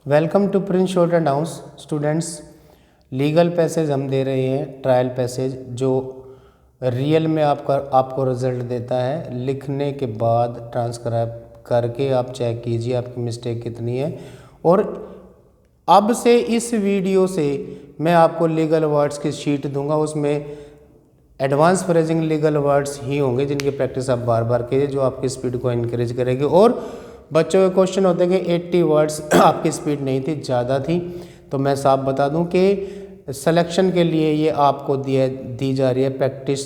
Welcome to prince shorthand house students. Legal passage हम दे रहे हैं, ट्रायल पैसेज जो रियल में आपको रिजल्ट देता है। लिखने के बाद ट्रांसक्राइब करके आप चेक कीजिए आपकी मिस्टेक कितनी है। और अब से इस वीडियो से मैं आपको लीगल वर्ड्स की शीट दूंगा, उसमें एडवांस फ्रेजिंग लीगल वर्ड्स ही होंगे जिनकी प्रैक्टिस आप बार बार कीजिए, जो आपकी स्पीड को इनक्रीज करेगी। और बच्चों के क्वेश्चन होते हैं कि 80 वर्ड्स आपकी स्पीड नहीं थी, ज़्यादा थी। तो मैं साफ बता दूं कि सिलेक्शन के लिए ये आपको दी जा रही है प्रैक्टिस।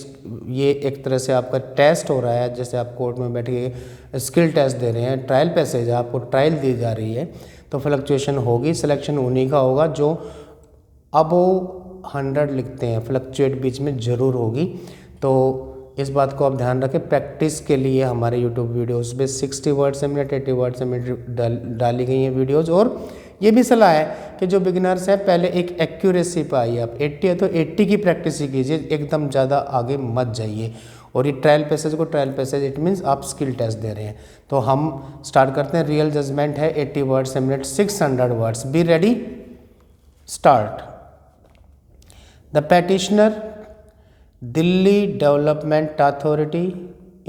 ये एक तरह से आपका टेस्ट हो रहा है, जैसे आप कोर्ट में बैठ के स्किल टेस्ट दे रहे हैं। ट्रायल पैसेज है, आपको ट्रायल दी जा रही है, तो फ्लक्चुएशन होगी। सिलेक्शन उन्हीं का होगा जो अब 100 लिखते हैं, फ्लक्चुएट बीच में ज़रूर होगी। तो इस बात को आप ध्यान रखें। प्रैक्टिस के लिए हमारे यूट्यूब वीडियोस पे 60 वर्ड से मिनट 80 वर्ड से मिनट डाली गई हैं वीडियोस। और ये भी सलाह है कि जो बिगिनर्स हैं पहले एक एक्यूरेसी पे आइए। आप 80 है तो 80 की प्रैक्टिस ही कीजिए, एकदम ज़्यादा आगे मत जाइए। और ये ट्रायल पैसेज इट मीन्स आप स्किल टेस्ट दे रहे हैं। तो हम स्टार्ट करते हैं। रियल जजमेंट है 80 वर्ड से minute 600 words. Be ready, start. The petitioner Delhi Development Authority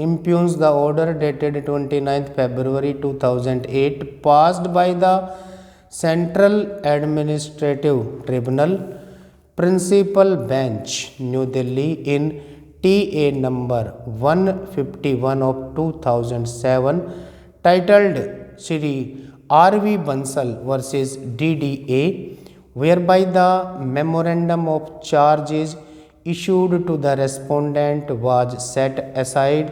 impugns the order dated 29th February 2008 passed by the Central Administrative Tribunal Principal Bench, New Delhi in TA number 151 of 2007 titled Shri R.V. Bansal versus DDA, whereby the memorandum of charge is issued to the respondent was set aside,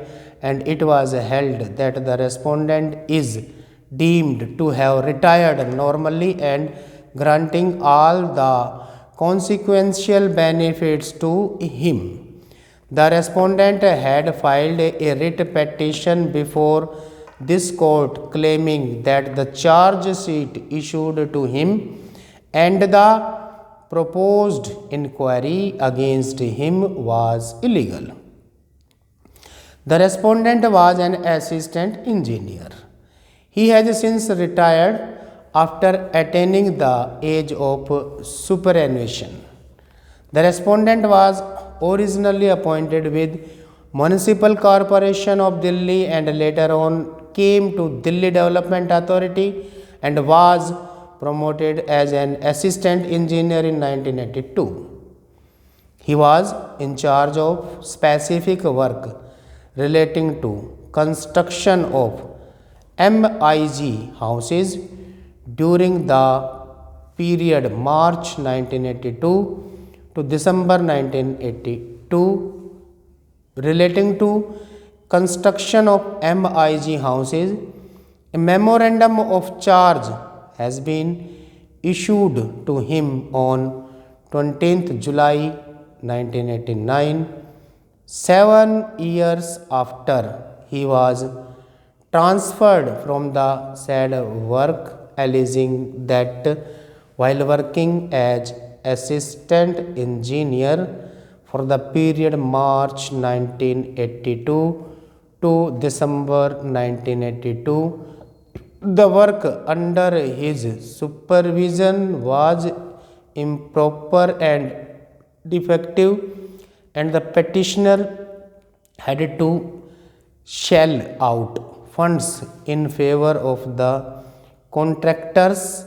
and it was held that the respondent is deemed to have retired normally and granting all the consequential benefits to him. The respondent had filed a writ petition before this court claiming that the charge sheet issued to him and the proposed inquiry against him was illegal. The respondent was an assistant engineer. He has since retired after attaining the age of superannuation. The respondent was originally appointed with Municipal Corporation of Delhi and later on came to Delhi Development Authority and was promoted as an assistant engineer in 1982. He was in charge of specific work relating to construction of MIG houses during the period March 1982 to December 1982. Relating to construction of MIG houses, a memorandum of charge has been issued to him on 20th July 1989, 7 years after he was transferred from the said work, alleging that while working as assistant engineer for the period March 1982 to December 1982, the work under his supervision was improper and defective, and the petitioner had to shell out funds in favor of the contractors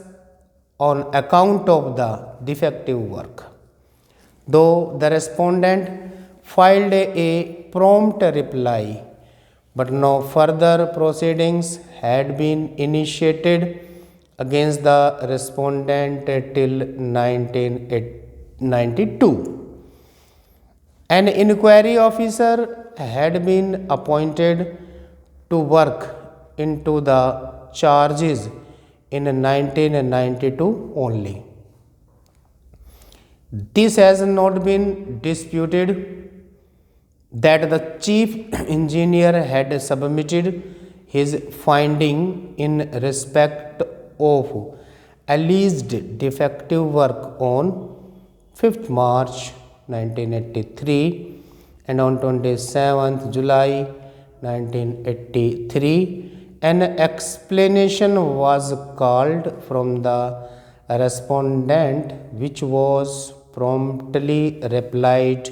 on account of the defective work. Though the respondent filed a prompt reply, but no further proceedings had been initiated against the respondent till 1992. An inquiry officer had been appointed to work into the charges in 1992 only. This has not been disputed that the chief engineer had submitted his finding in respect of alleged defective work on 5th March 1983 and on 27th July 1983, An explanation was called from the respondent, which was promptly replied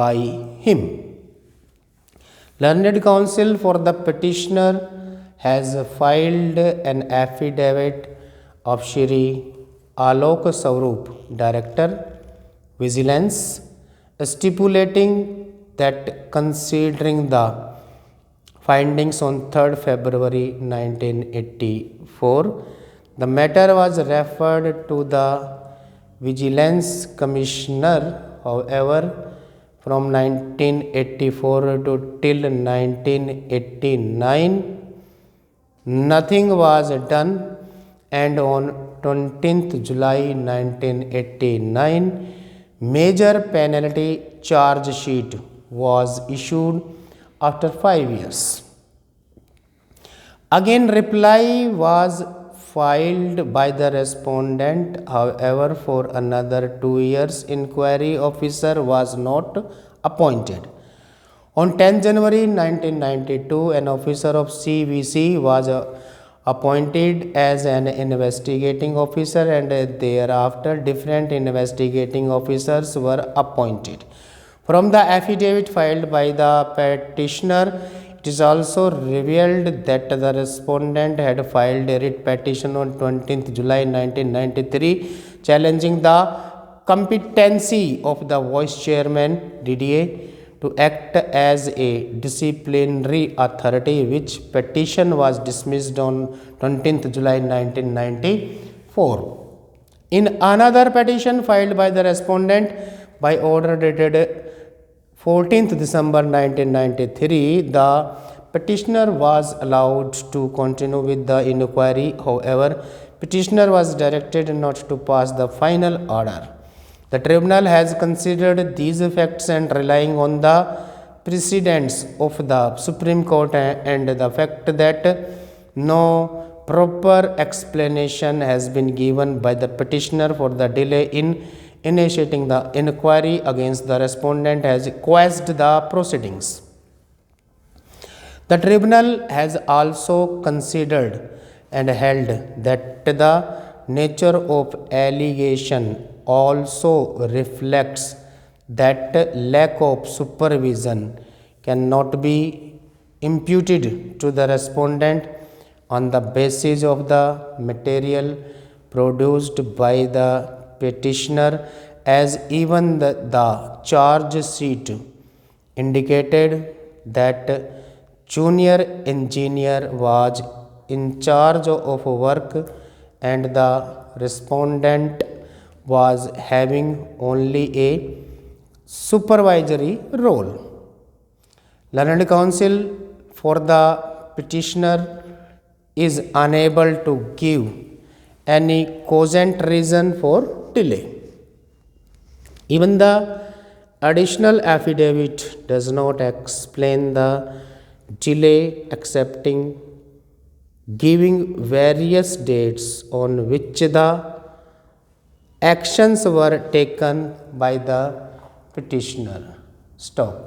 by him. Learned counsel for the petitioner has filed an affidavit of Shri Alok Swarup, Director, Vigilance, stipulating that considering the findings on 3rd February 1984, the matter was referred to the Vigilance Commissioner. However, from 1984 to till 1989, nothing was done, and on 20th July 1989, major penalty charge sheet was issued after 5 years. Again, reply was filed by the respondent. However, for another 2 years, inquiry officer was not appointed. On 10 January 1992, an officer of CVC was appointed as an investigating officer, and thereafter different investigating officers were appointed. From the affidavit filed by the petitioner, it is also revealed that the respondent had filed a writ petition on 20th July 1993 challenging the competency of the Vice Chairman DDA to act as a disciplinary authority, which petition was dismissed on 20th July 1994. In another petition filed by the respondent by order dated 14th December 1993, the petitioner was allowed to continue with the inquiry. However, petitioner was directed not to pass the final order. The tribunal has considered these facts and relying on the precedents of the Supreme Court and the fact that no proper explanation has been given by the petitioner for the delay in initiating the inquiry against the respondent has quashed the proceedings. The tribunal has also considered and held that the nature of allegation also reflects that lack of supervision cannot be imputed to the respondent on the basis of the material produced by the petitioner, as even the charge sheet indicated that junior engineer was in charge of work and the respondent was having only a supervisory role. Learned counsel for the petitioner is unable to give any cogent reason for delay. Even the additional affidavit does not explain the delay, excepting giving various dates on which the actions were taken by the petitioner. Stop.